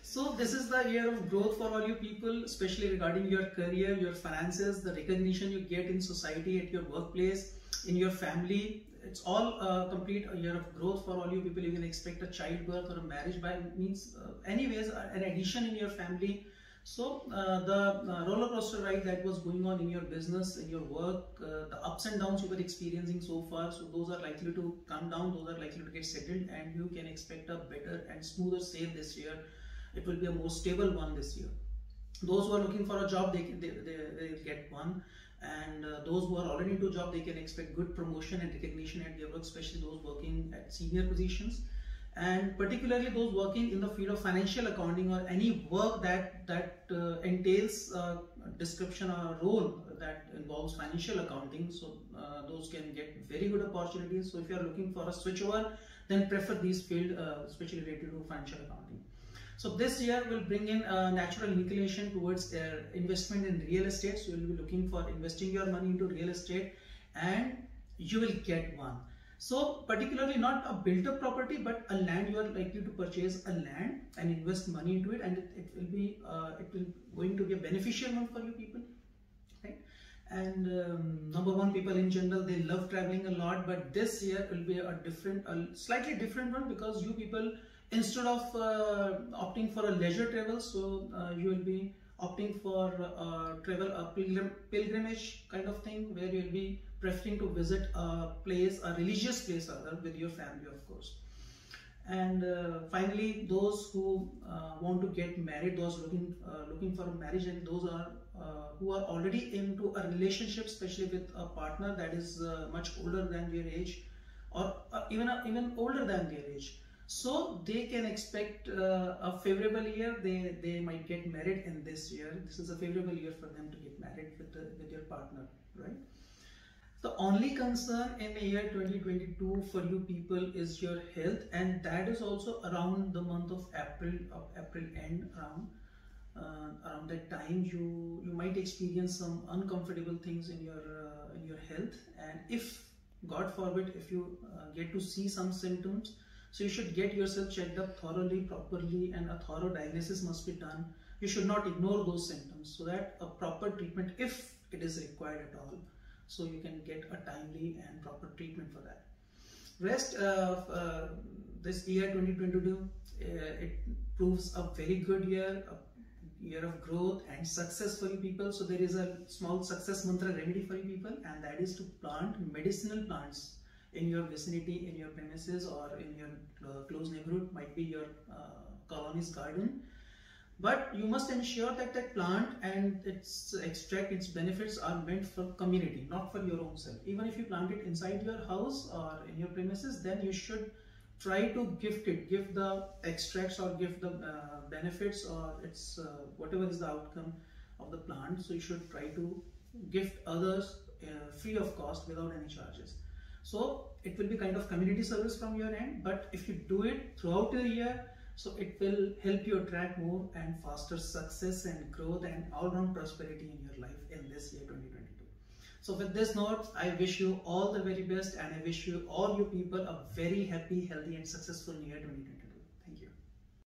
So this is the year of growth for all you people, especially regarding your career, your finances, the recognition you get in society, at your workplace, in your family. It's all complete a year of growth for all you people. You can expect a childbirth or a marriage by means, anyways, an addition in your family. So the roller coaster ride that was going on in your business, in your work, the ups and downs you were experiencing so far, so those are likely to come down, those are likely to get settled, and you can expect a better and smoother sail this year. It will be a more stable one this year. Those who are looking for a job, they get one, and those who are already into a job, they can expect good promotion and recognition at their work, especially those working at senior positions. And particularly those working in the field of financial accounting or any work that entails a description or a role that involves financial accounting, so those can get very good opportunities. So if you are looking for a switchover, then prefer these fields, especially related to financial accounting. So this year will bring in a natural inclination towards investment in real estate. So you will be looking for investing your money into real estate, and you will get one. So particularly not a built-up property, but a land. You are likely to purchase a land and invest money into it, and it will going to be a beneficial one for you people, right? And number one, people in general, they love traveling a lot, but this year will be a slightly different one, because you people, instead of opting for a leisure travel, so you will be opting for a pilgrimage kind of thing, where you will be preferring to visit a religious place rather, with your family, of course. And finally, those who want to get married, those looking for a marriage, and those are who are already into a relationship, especially with a partner that is much older than their age, or even older than their age. So they can expect a favorable year. They might get married in this year. This is a favorable year for them to get married with their partner, right? The only concern in the year 2022 for you people is your health, and that is also around the month of April end, around that time you might experience some uncomfortable things in your health. And if God forbid, if you get to see some symptoms, so you should get yourself checked up thoroughly, properly, and a thorough diagnosis must be done. You should not ignore those symptoms, so that a proper treatment, if it is required at all, so you can get a timely and proper treatment for that. Rest of this year 2022, it proves a very good year, a year of growth and success for you people. So there is a small success mantra remedy for you people, and that is to plant medicinal plants in your vicinity, in your premises, or in your close neighborhood, might be your colony's garden. But you must ensure that that plant and its extract, its benefits are meant for community, not for your own self. Even if you plant it inside your house or in your premises, then you should try to give the extracts, or give the benefits, or its whatever is the outcome of the plant. So you should try to gift others free of cost, without any charges. So it will be kind of community service from your end, but if you do it throughout the year, so it will help you attract more and faster success and growth and all-round prosperity in your life in this year 2022. So with this note, I wish you all the very best, and I wish you all you people a very happy, healthy and successful year 2022.